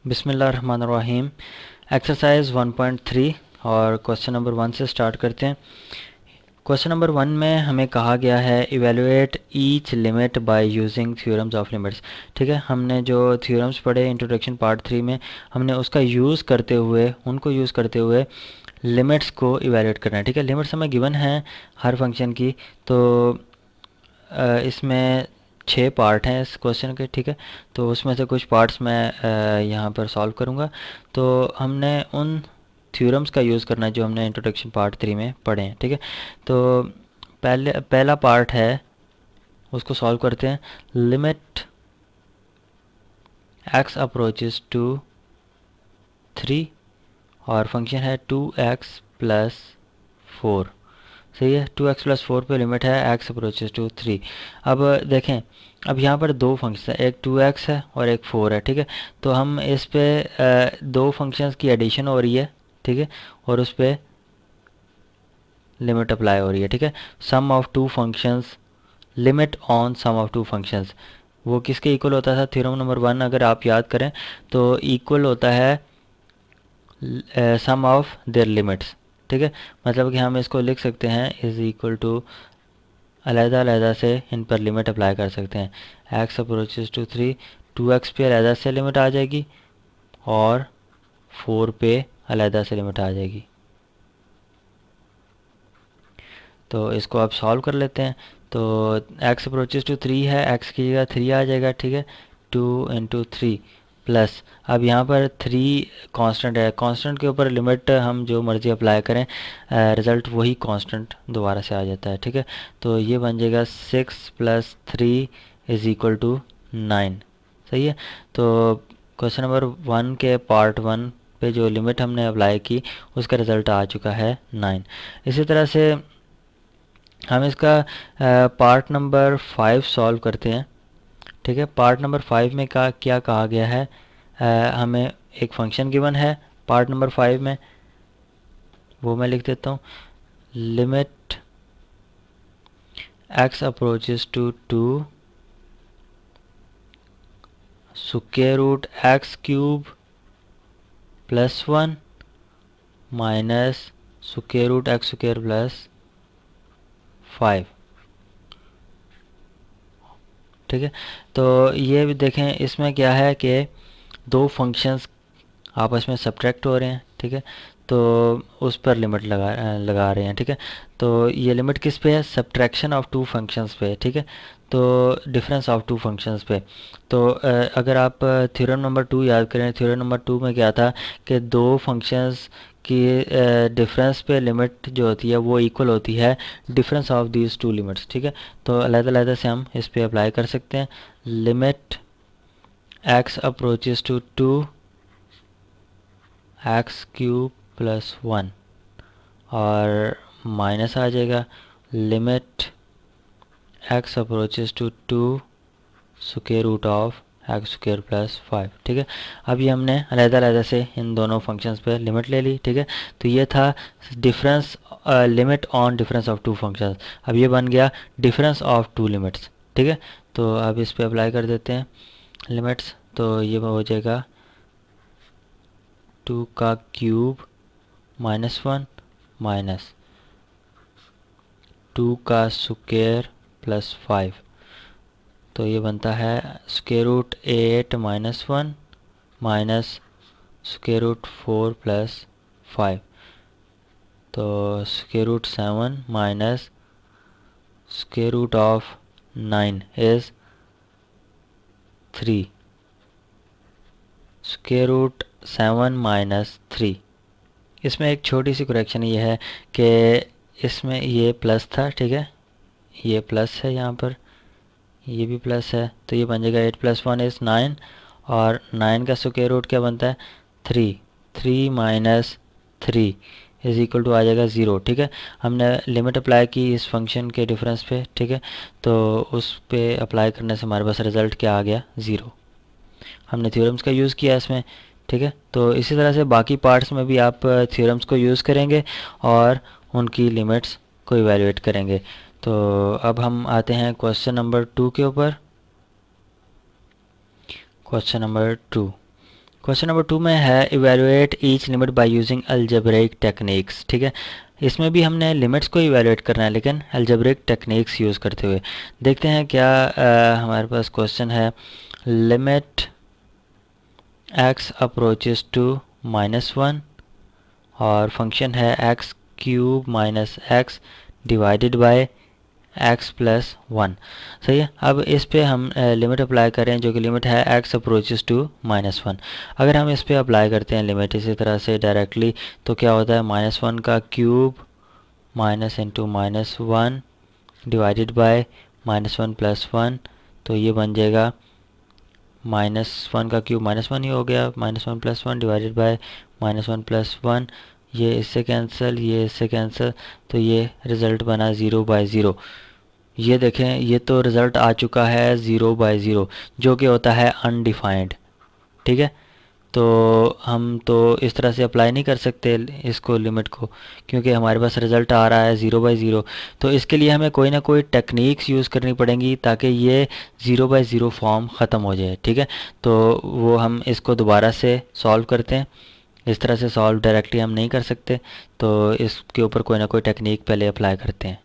बिस्मिल्लाहिर्रहमानिर्रहीम। एक्सरसाइज 1.3 और question number 1 से स्टार्ट करते हैं। क्वेश्चन नंबर 1 में हमें कहा गया है evaluate each limit by using theorems of limits. ठीक है, हमने जो थ्योरम्स पढ़े इंट्रोडक्शन पार्ट 3 में, हमने उसका यूज़ करते हुए लिमिट्स को इवेलुएट करना है। ठीक है, लिमिट्स हमें गिवन हैं हर फंक्शन की। तो इसमें 6 पार्ट हैं इस क्वेश्चन के। ठीक है, तो उसमें से कुछ पार्ट्स मैं यहाँ पर सॉल्व करूँगा। तो हमने उन थ्योरम्स का यूज़ करना है जो हमने इंट्रोडक्शन पार्ट 3 में पढ़े हैं। ठीक है, तो पहला पार्ट है, उसको सॉल्व करते हैं। लिमिट x अप्रोचेस टू 3 और फंक्शन है 2x प्लस 4। सही है, 2x प्लस 4 पे लिमिट है x अप्रोचेस टू 3। अब देखें, अब यहाँ पर दो फंक्शन है, एक 2x है और एक 4 है। ठीक है, तो हम इस पे दो फंक्शंस की एडिशन हो रही है। ठीक है, और उस पे लिमिट अप्लाई हो रही है। ठीक है, sum of two functions, limit on sum of two functions, वो किसके इक्वल होता था? थ्योरम नंबर 1 अगर आप याद करें तो इक्वल होता है सम ऑफ देयर लिमिट्स। ठीक है, मतलब कि हम इसको लिख सकते हैं इज इक्वल टू, अलग-अलग से इन पर लिमिट अप्लाई कर सकते हैं। x अप्रोचेस टू 3, 2x पे अलग से लिमिट आ जाएगी और 4 पे अलग से लिमिट आ जाएगी। तो इसको आप सॉल्व कर लेते हैं। तो x अप्रोचेस टू 3 है, x की जगह 3 आ जाएगा। ठीक है, 2 इंटू 3 प्लस, अब यहाँ पर 3 कांस्टेंट है, कांस्टेंट के ऊपर लिमिट हम जो मर्ज़ी अप्लाई करें, रिज़ल्ट वही कांस्टेंट दोबारा से आ जाता है। ठीक है, तो ये बन जाएगा 6 प्लस 3 इज़ इक्वल टू 9। सही है, तो क्वेश्चन नंबर 1 के पार्ट 1 पे जो लिमिट हमने अप्लाई की उसका रिज़ल्ट आ चुका है 9। इसी तरह से हम इसका पार्ट नंबर 5 सॉल्व करते हैं। ठीक है, पार्ट नंबर 5 में क्या कहा गया है? हमें एक फंक्शन गिवन है पार्ट नंबर 5 में, वो मैं लिख देता हूँ। Limit x approaches to 2 square root x cube plus 1 minus square root x square plus 5। ठीक है, तो ये भी देखें, इसमें क्या है कि दो फंक्शंस आपस में सब्ट्रैक्ट हो रहे हैं। ठीक है, तो उस पर लिमिट लगा रहे हैं। ठीक है, तो ये लिमिट किस पे है? सब्ट्रैक्शन ऑफ टू फंक्शंस पे। ठीक है, तो डिफरेंस ऑफ टू फंक्शंस पे। तो अगर आप थ्योरम नंबर 2 याद करें, थ्योरम नंबर 2 में क्या था कि दो फंक्शंस की डिफरेंस पे लिमिट जो होती है वो इक्वल होती है difference of these two limits. ठीक है, तो अलग-अलग से हम इस पे अप्लाई कर सकते हैं। Limit x approaches to 2 x cube plus 1 और माइनस आ जाएगा limit x approaches to 2 square root of x square plus 5। ठीक है, अभी हमने अलग-अलग से इन दोनों फंक्शंस पे लिमिट ले ली। ठीक है, तो ये था difference, limit on difference of two functions. अब ये बन गया डिफरेंस ऑफ टू लिमिट्स। ठीक है, तो अब इस पे अप्लाई कर देते हैं लिमिट्स। तो ये हो जाएगा 2 का क्यूब माइनस 1 माइनस 2 का स्क्वायर प्लस 5। तो ये बनता है square root 8 minus 1 minus square root 4 plus 5। तो square root 7 minus square root of 9 is 3। Square root 7 minus 3। इसमें एक छोटी सी करेक्शन ये है कि इसमें ये प्लस था। ठीक है, ये प्लस है, यहाँ पर ये भी प्लस है, तो ये बन जाएगा 8 प्लस 1 इज़ 9 और 9 का स्क्वायर रूट क्या बनता है? 3। 3 माइनस 3 इज़ इक्वल टू आ जाएगा 0। ठीक है, हमने लिमिट अप्लाई की इस फंक्शन के डिफरेंस पे। ठीक है, तो उस पे अप्लाई करने से हमारे पास रिज़ल्ट क्या आ गया? 0। हमने थ्योरम्स का यूज़ किया इसमें। ठीक है, तो इसी तरह से बाकी पार्ट्स में भी आप थ्योरम्स को यूज़ करेंगे और उनकी लिमिट्स को इवेलुएट करेंगे। तो अब हम आते हैं क्वेश्चन नंबर 2 के ऊपर। क्वेश्चन नंबर 2 क्वेश्चन नंबर 2 में है evaluate each limit by using algebraic techniques, ठीक है। इसमें भी हमने लिमिट्स को इवेलुएट करना है लेकिन अलजेब्रिक टेक्निक्स यूज़ करते हुए। देखते हैं क्या हमारे पास क्वेश्चन है। लिमिट x अप्रोचेस टू -1 और फंक्शन है x cube minus x divided by x plus 1। सही है। अब इस पे हम लिमिट अप्लाई करें जो कि लिमिट है x अप्रोचेस टू -1। अगर हम इस पे अप्लाई करते हैं लिमिट इसी तरह से डायरेक्टली तो क्या होता है, -1 का cube minus into -1 divided bye -1 plus 1, तो ये बन जाएगा -1 का क्यूब -1 ही हो गया, -1 प्लस 1 डिवाइडेड बाय -1 प्लस 1, ये इससे कैंसिल, ये इससे कैंसिल, तो ये रिज़ल्ट बना 0/0। ये देखें, ये तो रिज़ल्ट आ चुका है 0/0 जो कि होता है अनडिफाइंड, ठीक है। तो हम तो इस तरह से अप्लाई नहीं कर सकते इसको लिमिट को, क्योंकि हमारे पास रिज़ल्ट आ रहा है 0/0। तो इसके लिए हमें कोई ना कोई टेक्निक्स यूज़ करनी पड़ेंगी ताकि ये 0/0 फॉर्म ख़त्म हो जाए, ठीक है। तो वो हम इसको दोबारा से सॉल्व करते हैं। इस तरह से सॉल्व डायरेक्टली हम नहीं कर सकते, तो इसके ऊपर कोई ना कोई टेक्निक पहले अप्लाई करते हैं।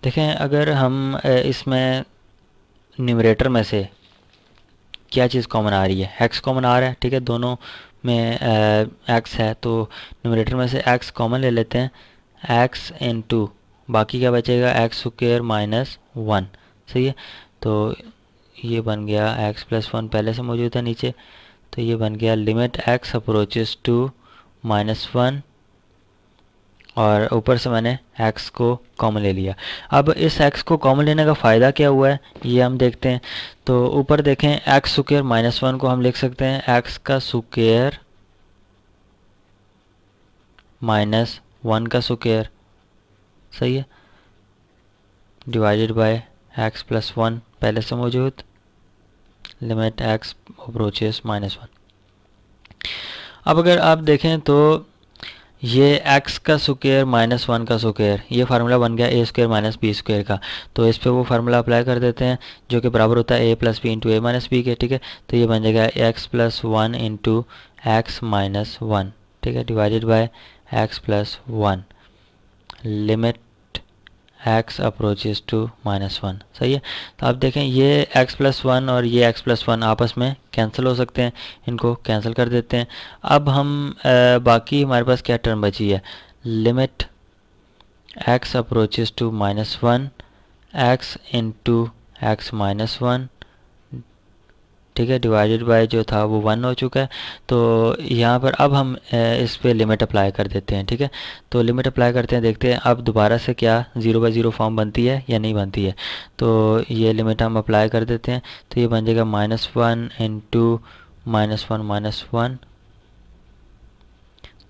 देखें, अगर हम इसमें न्यूमरेटर में से क्या चीज़ कॉमन आ रही है, x कॉमन आ रहा है, ठीक है। दोनों में x है तो न्यूमरेटर में से x कॉमन ले लेते हैं, x इंटू बाकी क्या बचेगा, एक्स स्क्वायर माइनस 1। सही है। तो ये बन गया x प्लस 1 पहले से मौजूद है नीचे, तो ये बन गया लिमिट x अप्रोचेस टू -1 और ऊपर से मैंने x को कॉमन ले लिया। अब इस x को कॉमन लेने का फ़ायदा क्या हुआ है ये हम देखते हैं। तो ऊपर देखें, x स्क्वायर -1 को हम लिख सकते हैं x का स्क्वायर -1 का स्क्वायर, सही है, डिवाइडेड बाय x प्लस 1 पहले से मौजूद, लिमिट x अप्रोचेस -1। अब अगर आप देखें तो ये x का स्क्वायर -1 का स्क्वायर, ये फार्मूला बन गया a² माइनस बी स्क्वायर का। तो इस पे वो फार्मूला अप्लाई कर देते हैं जो कि बराबर होता है a plus b into A minus b के, ठीक है। तो ये बन जाएगा x plus 1 into x minus 1, ठीक है, divided by x plus 1, limit x approaches to -1। सही है। तो आप देखें, ये x प्लस 1 और ये x प्लस 1 आपस में कैंसिल हो सकते हैं, इनको कैंसिल कर देते हैं। अब हम बाकी हमारे पास क्या टर्म बची है, limit x approaches to -1 x into x minus 1, ठीक है, डिवाइडेड बाय जो था वो 1 हो चुका है। तो यहाँ पर अब हम इस पे लिमिट अप्लाई कर देते हैं, ठीक है। तो लिमिट अप्लाई करते हैं, देखते हैं अब दोबारा से क्या 0/0 फॉर्म बनती है या नहीं बनती है। तो ये लिमिट हम अप्लाई कर देते हैं, तो ये बन जाएगा -1 इंटू -1,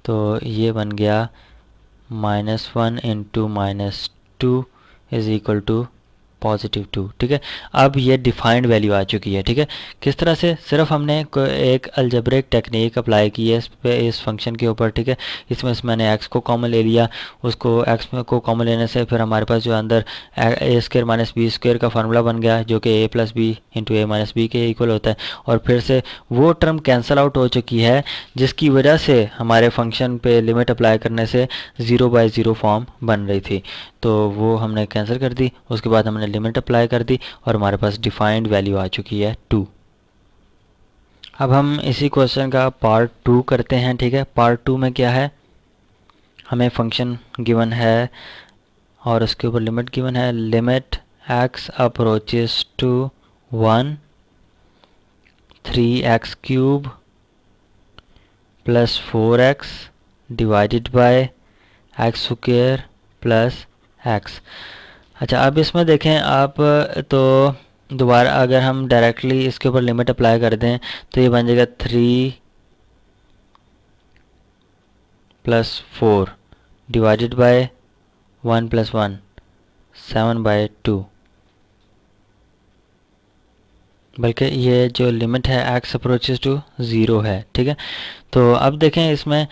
तो ये बन गया -1 इंटू -2 इज़ इक्वल टू +2, ठीक है। अब ये डिफाइंड वैल्यू आ चुकी है, ठीक है। किस तरह से, सिर्फ हमने एक अलजेब्रिक टेक्निक अप्लाई की है इस पे, इस फंक्शन के ऊपर, ठीक है। इसमें से मैंने x को कॉमन ले लिया, उसको x को कॉमन लेने से फिर हमारे पास जो अंदर a² माइनस बी स्क्वायर का फार्मूला बन गया जो कि a plus b into A minus b के इक्वल होता है, और फिर से वो टर्म कैंसिल आउट हो चुकी है जिसकी वजह से हमारे फंक्शन पे लिमिट अप्लाई करने से 0/0 फॉर्म बन रही थी। तो वो हमने कैंसिल कर दी, उसके बाद हमने लिमिट अप्लाई कर दी और हमारे पास डिफाइंड वैल्यू आ चुकी है 2। अब हम इसी क्वेश्चन का पार्ट 2 करते हैं, ठीक है। पार्ट 2 में क्या है, हमें फंक्शन गिवन है और उसके ऊपर लिमिट गिवन है, limit x approaches to 1 3x³ plus 4x divided by x² plus x। अच्छा, अब इसमें देखें आप, तो दोबारा अगर हम डायरेक्टली इसके ऊपर लिमिट अप्लाई कर दें तो ये बन जाएगा 3 प्लस 4 डिवाइडेड बाय 1 प्लस 1 7/2, बल्कि ये जो लिमिट है x अप्रोचेस टू ज़ीरो है, ठीक है। तो अब देखें इसमें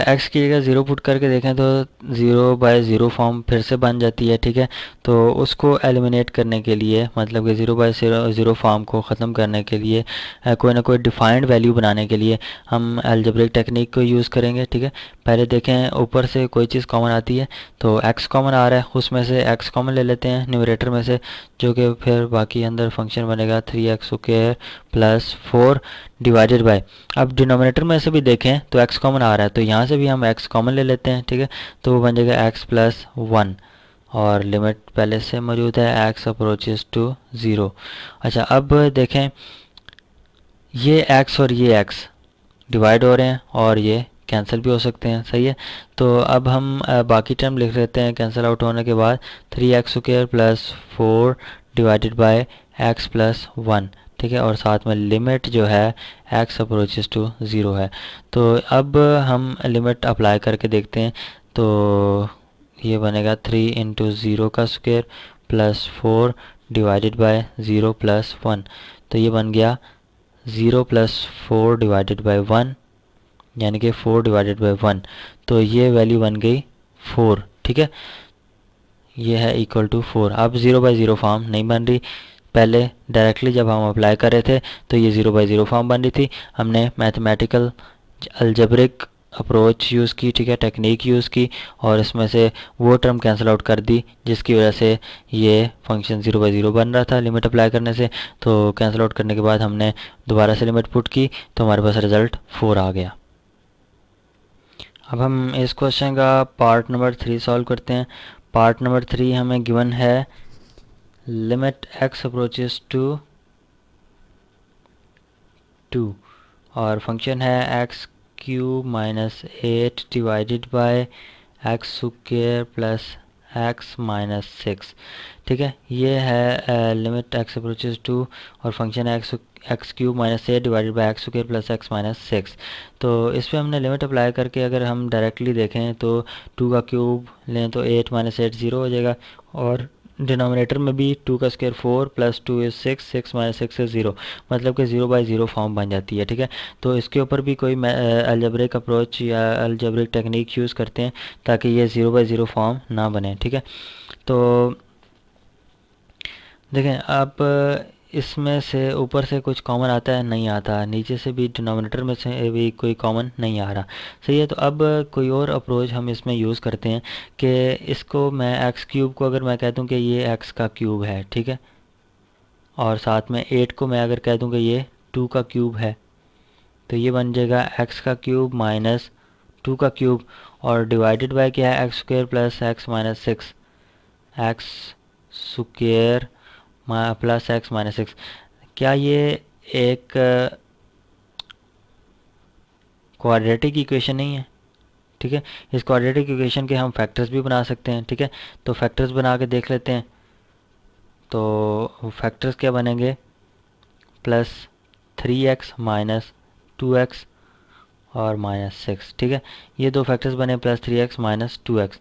x की जगह ज़ीरो पुट करके देखें तो ज़ीरो बाय ज़ीरो फॉर्म फिर से बन जाती है, ठीक है। तो उसको एलिमिनेट करने के लिए, मतलब कि ज़ीरो बाय ज़ीरो फॉर्म को ख़त्म करने के लिए कोई ना कोई डिफाइंड वैल्यू बनाने के लिए हम अलजेब्रिक टेक्निक को यूज़ करेंगे, ठीक है। पहले देखें ऊपर से कोई चीज़ कॉमन आती है, तो x कॉमन आ रहा है, उसमें से x कॉमन ले लेते हैं न्यूमरेटर में से, जो कि फिर बाकी अंदर फंक्शन बनेगा 3x² प्लस 4 डिवाइडेड बाय, अब डिनोमिनेटर में से भी देखें तो x कॉमन आ रहा है, तो यहाँ से भी हम x कॉमन ले लेते हैं, ठीक है। तो वो बन जाएगा x प्लस 1, और लिमिट पहले से मौजूद है x अप्रोचेस टू ज़ीरो। अच्छा, अब देखें ये x और ये x डिवाइड हो रहे हैं और ये कैंसिल भी हो सकते हैं, सही है। तो अब हम बाकी टर्म लिख लेते हैं कैंसिल आउट होने के बाद, 3x² plus 4 divided by x plus 1, ठीक है। और साथ में लिमिट जो है x अप्रोचेस टू ज़ीरो है। तो अब हम लिमिट अप्लाई करके देखते हैं, तो ये बनेगा 3 इंटू ज़ीरो का square plus 4 divided by zero plus 1, तो ये बन गया 0 प्लस 4 डिवाइडेड बाय 1, यानी कि 4 डिवाइडेड बाय 1, तो ये वैल्यू बन गई 4, ठीक है। ये है इक्वल टू 4। अब 0 बाय 0 फॉर्म नहीं बन रही, पहले डायरेक्टली जब हम अप्लाई कर रहे थे तो ये 0 बाय 0 फॉर्म बन रही थी, हमने मैथमेटिकल अलजेब्रिक अप्रोच यूज़ की, ठीक है, टेक्निक यूज़ की, और इसमें से वो टर्म कैंसिल आउट कर दी जिसकी वजह से ये फंक्शन 0 बाय 0 बन रहा था लिमिट अप्लाई करने से। तो कैंसिल आउट करने के बाद हमने दोबारा से लिमिट पुट की, तो हमारे पास रिज़ल्ट 4 आ गया। अब हम इस क्वेश्चन का पार्ट नंबर 3 सॉल्व करते हैं। पार्ट नंबर 3 हमें गिवन है लिमिट x अप्रोचेस टू 2, और फंक्शन है x³ minus 8 divided by x² plus x minus 6, ठीक है। ये है लिमिट x अप्रोचेस टू, और फंक्शन है x³ minus 8 divided by x² plus x minus 6। तो इस पर हमने लिमिट अप्लाई करके अगर हम डायरेक्टली देखें तो 2 का क्यूब लें तो 8 माइनस 8 ज़ीरो हो जाएगा, और डिनोमिनेटर में भी 2 का square 4 plus 2 is 6, 6 minus 6 is 0, मतलब कि 0 बाय 0 फॉर्म बन जाती है, ठीक है। तो इसके ऊपर भी कोई अलजेब्रिक अप्रोच या अलजेब्रिक टेक्निक यूज़ करते हैं ताकि ये 0 बाय 0 फॉर्म ना बने, ठीक है। तो देखें अब इसमें से ऊपर से कुछ कॉमन आता है, नहीं आता, नीचे से भी डिनोमिनेटर में से भी कोई कॉमन नहीं आ रहा, सही है। तो अब कोई और अप्रोच हम इसमें यूज़ करते हैं कि इसको मैं x³ को अगर मैं कह दूं कि ये x का क्यूब है, ठीक है, और साथ में 8 को मैं अगर कह दूं कि ये 2 का क्यूब है, तो ये बन जाएगा x का क्यूब माइनस 2 का क्यूब, और डिवाइडेड बाय क्या है x² plus x minus 6, x² plus x minus 6। क्या ये एक क्वाड्रेटिक इक्वेशन नहीं है, ठीक है। इस क्वाड्रेटिक इक्वेशन के हम फैक्टर्स भी बना सकते हैं, ठीक है। तो फैक्टर्स बना के देख लेते हैं। तो फैक्टर्स क्या बनेंगे, प्लस 3x माइनस 2x और माइनस 6, ठीक है। ये दो फैक्टर्स बने प्लस 3x माइनस 2x।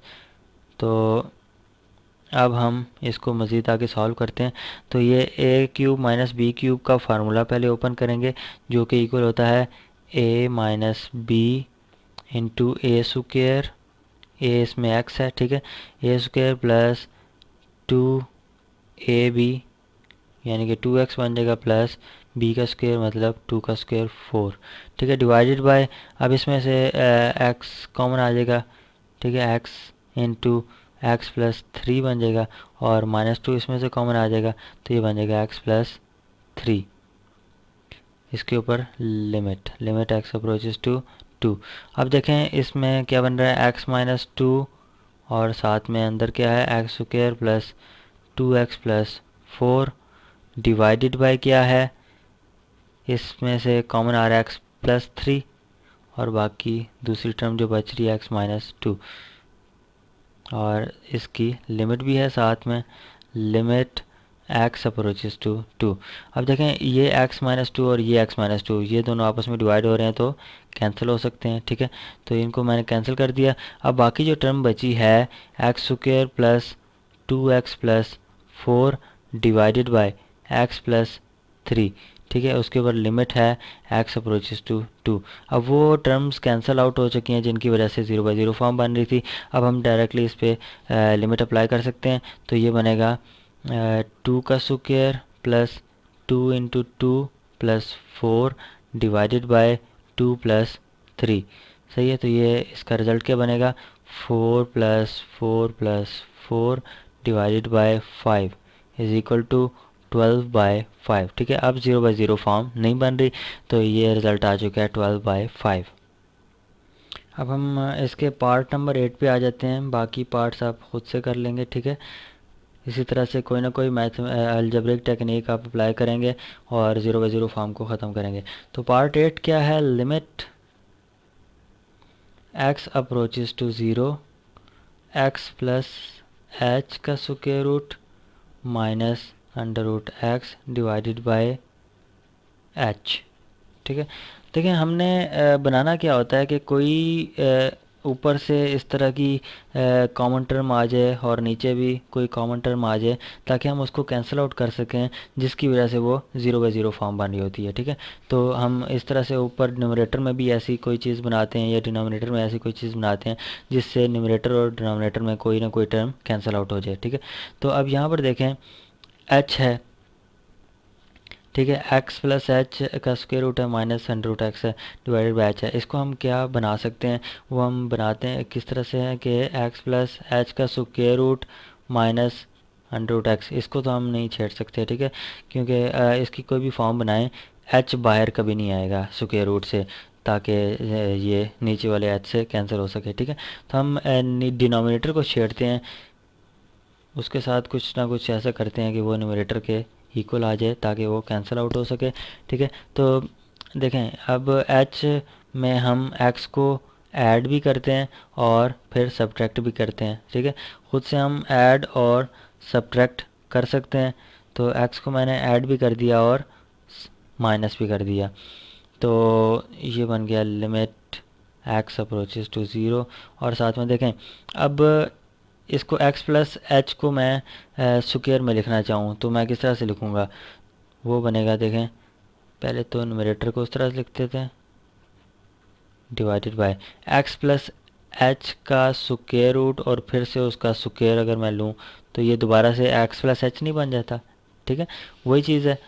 तो अब हम इसको मज़ीद आगे सॉल्व करते हैं। तो ये a³ माइनस b³ का फार्मूला पहले ओपन करेंगे, जो कि इक्वल होता है a minus B into A square, A इसमें x है, ठीक है, a स्क्वायर प्लस 2ab, यानी कि 2x बन जाएगा, प्लस b का स्क्वायर मतलब 2 का स्क्वायर 4, ठीक है, डिवाइडेड बाय, अब इसमें से x कॉमन आ जाएगा, ठीक है, x इंटू एक्स प्लस 3 बन जाएगा, और माइनस 2 इसमें से कॉमन आ जाएगा, तो ये बन जाएगा x प्लस 3। इसके ऊपर लिमिट x अप्रोचेस टू 2। अब देखें इसमें क्या बन रहा है, x माइनस 2, और साथ में अंदर क्या है x square plus 2x plus 4 divided bye क्या है, इसमें से कॉमन आ रहा है x प्लस 3, और बाकी दूसरी टर्म जो बच रही है x माइनस 2, और इसकी लिमिट भी है साथ में, लिमिट x अप्रोचेस टू 2। अब देखें ये x माइनस 2 और ये x माइनस 2 ये दोनों आपस में डिवाइड हो रहे हैं तो कैंसिल हो सकते हैं, ठीक है। तो इनको मैंने कैंसिल कर दिया। अब बाकी जो टर्म बची है x square plus 2x plus 4 divided by x plus 3, ठीक है। उसके ऊपर लिमिट है x अप्रोचेस टू 2। अब वो टर्म्स कैंसिल आउट हो चुकी हैं जिनकी वजह से 0/0 फॉर्म बन रही थी। अब हम डायरेक्टली इस पर लिमिट अप्लाई कर सकते हैं। तो ये बनेगा 2 का square plus 2 into 2 plus 4 divided bye 2 plus 3। सही है। तो ये इसका रिज़ल्ट क्या बनेगा, 4 plus 4 plus 4 divided by 5 is equal to 12/5, ठीक है। अब 0/0 फॉर्म नहीं बन रही, तो ये रिज़ल्ट आ चुका है 12/5। अब हम इसके पार्ट नंबर 8 पे आ जाते हैं। बाकी पार्ट्स आप खुद से कर लेंगे, ठीक है। इसी तरह से कोई ना कोई मैथ अलजेब्रिक टेक्निक आप अप्लाई करेंगे और 0/0 फॉर्म को ख़त्म करेंगे। तो पार्ट 8 क्या है, limit x approaches to 0 x plus h का square root minus under root x divided by h, ठीक है। देखिए हमने बनाना क्या होता है कि कोई ऊपर से इस तरह की कॉमन टर्म आ जाए और नीचे भी कोई कॉमन टर्म आ जाए, ताकि हम उसको कैंसिल आउट कर सकें, जिसकी वजह से वो 0/0 फॉर्म बन रही होती है, ठीक है। तो हम इस तरह से ऊपर न्यूमरेटर में भी ऐसी कोई चीज़ बनाते हैं या डिनोमिनेटर में ऐसी कोई चीज़ बनाते हैं जिससे न्यूमरेटर और डिनोमिनेटर में कोई ना कोई टर्म कैंसिल आउट हो जाए, ठीक है। तो अब यहाँ पर देखें h है, ठीक है। x प्लस एच का स्क्वायर रूट है माइनस अंडर रूट एक्स है डिवाइडेड बाई एच है। इसको हम क्या बना सकते हैं, वो हम बनाते हैं किस तरह से है कि x प्लस एच का square root minus under root x, इसको तो हम नहीं छेड़ सकते, ठीक है। क्योंकि इसकी कोई भी फॉर्म बनाएं h बाहर कभी नहीं आएगा स्क्वायर रूट से, ताकि ये नीचे वाले h से कैंसिल हो सके, ठीक है। तो हम डिनोमिनेटर को छेड़ते हैं, उसके साथ कुछ ना कुछ ऐसा करते हैं कि वो न्यूमरेटर के इक्वल आ जाए ताकि वो कैंसिल आउट हो सके, ठीक है। तो देखें अब h में हम x को ऐड भी करते हैं और फिर सब्ट्रैक्ट भी करते हैं, ठीक है। खुद से हम ऐड और सब्ट्रैक्ट कर सकते हैं। तो x को मैंने ऐड भी कर दिया और माइनस भी कर दिया, तो ये बन गया लिमिट x अप्रोचेस टू 0। और साथ में देखें अब इसको x प्लस एच को मैं स्क्वायर में लिखना चाहूँ तो मैं किस तरह से लिखूँगा, वो बनेगा, देखें पहले तो न्यूमरेटर को उस तरह से लिखते थे divided by x plus h का स्क्वायर रूट और फिर से उसका स्क्वायर अगर मैं लूँ तो ये दोबारा से x प्लस एच नहीं बन जाता, ठीक है। वही चीज़ है,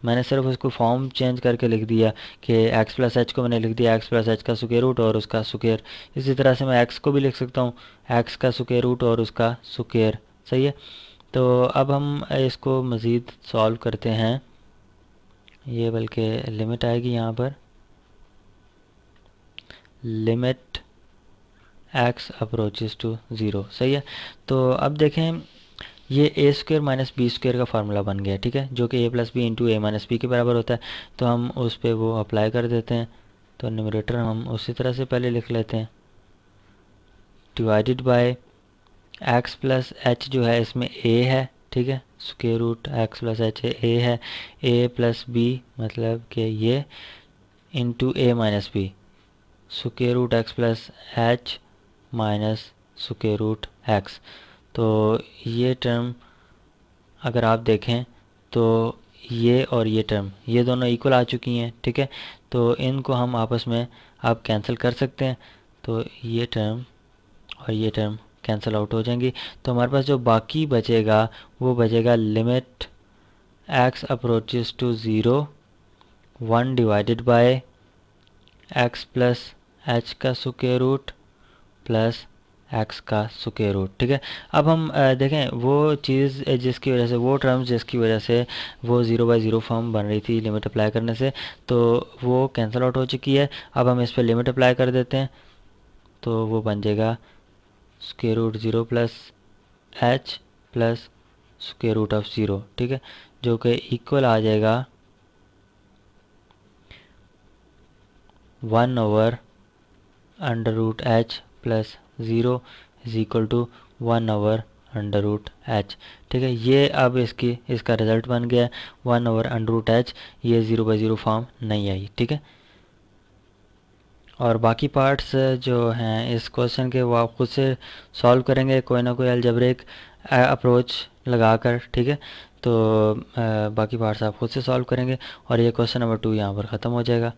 मैंने सिर्फ उसको फॉर्म चेंज करके लिख दिया कि x प्लस एच को मैंने लिख दिया x प्लस एच का स्क्वायर रूट और उसका स्क्वायर। इसी तरह से मैं x को भी लिख सकता हूँ x का स्क्वायर रूट और उसका स्क्वायर, सही है। तो अब हम इसको मज़ीद सॉल्व करते हैं। ये बल्कि लिमिट आएगी यहाँ पर, लिमिट x अप्रोचेस टू 0, सही है। तो अब देखें ये ए स्क्वायर माइनस बी स्क्वायर का फार्मूला बन गया, ठीक है, जो कि ए प्लस बी इंटू ए माइनस बी के बराबर होता है। तो हम उस पर वो अप्लाई कर देते हैं। तो न्यूमरेटर हम उसी तरह से पहले लिख लेते हैं divided by X plus H जो है इसमें ए है, ठीक है, square root X plus H A है, ए प्लस बी मतलब कि ये इंटू ए minus B square root X plus H minus square root X. तो ये टर्म अगर आप देखें तो ये और ये टर्म ये दोनों इक्वल आ चुकी हैं, ठीक है। तो इनको हम आपस में आप कैंसिल कर सकते हैं। तो ये टर्म और ये टर्म कैंसिल आउट हो जाएंगी। तो हमारे पास जो बाकी बचेगा वो बचेगा limit x approaches to 0 1 divided by x plus h का स्क्वायर रूट प्लस एक्स का स्क्वायर रूट, ठीक है। अब हम देखें वो चीज़ जिसकी वजह से वो टर्म्स जिसकी वजह से वो 0/0 फॉर्म बन रही थी लिमिट अप्लाई करने से, तो वो कैंसिल आउट हो चुकी है। अब हम इस पर लिमिट अप्लाई कर देते हैं तो वो बन जाएगा square root 0 plus h plus square root of 0, ठीक है, जो कि इक्वल आ जाएगा 1 over under root h plus 0 is equal to 1 over under root h, ठीक है। ये अब इसका रिज़ल्ट बन गया 1 ओवर अंडर रूट एच, ये 0/0 फॉर्म नहीं आई, ठीक है। और बाकी पार्ट्स जो हैं इस क्वेश्चन के वो आप खुद से सॉल्व करेंगे, कोई ना कोई अलजेब्रिक अप्रोच लगाकर, ठीक है। तो बाकी पार्ट्स आप खुद से सॉल्व करेंगे और ये क्वेश्चन नंबर 2 यहाँ पर ख़त्म हो जाएगा।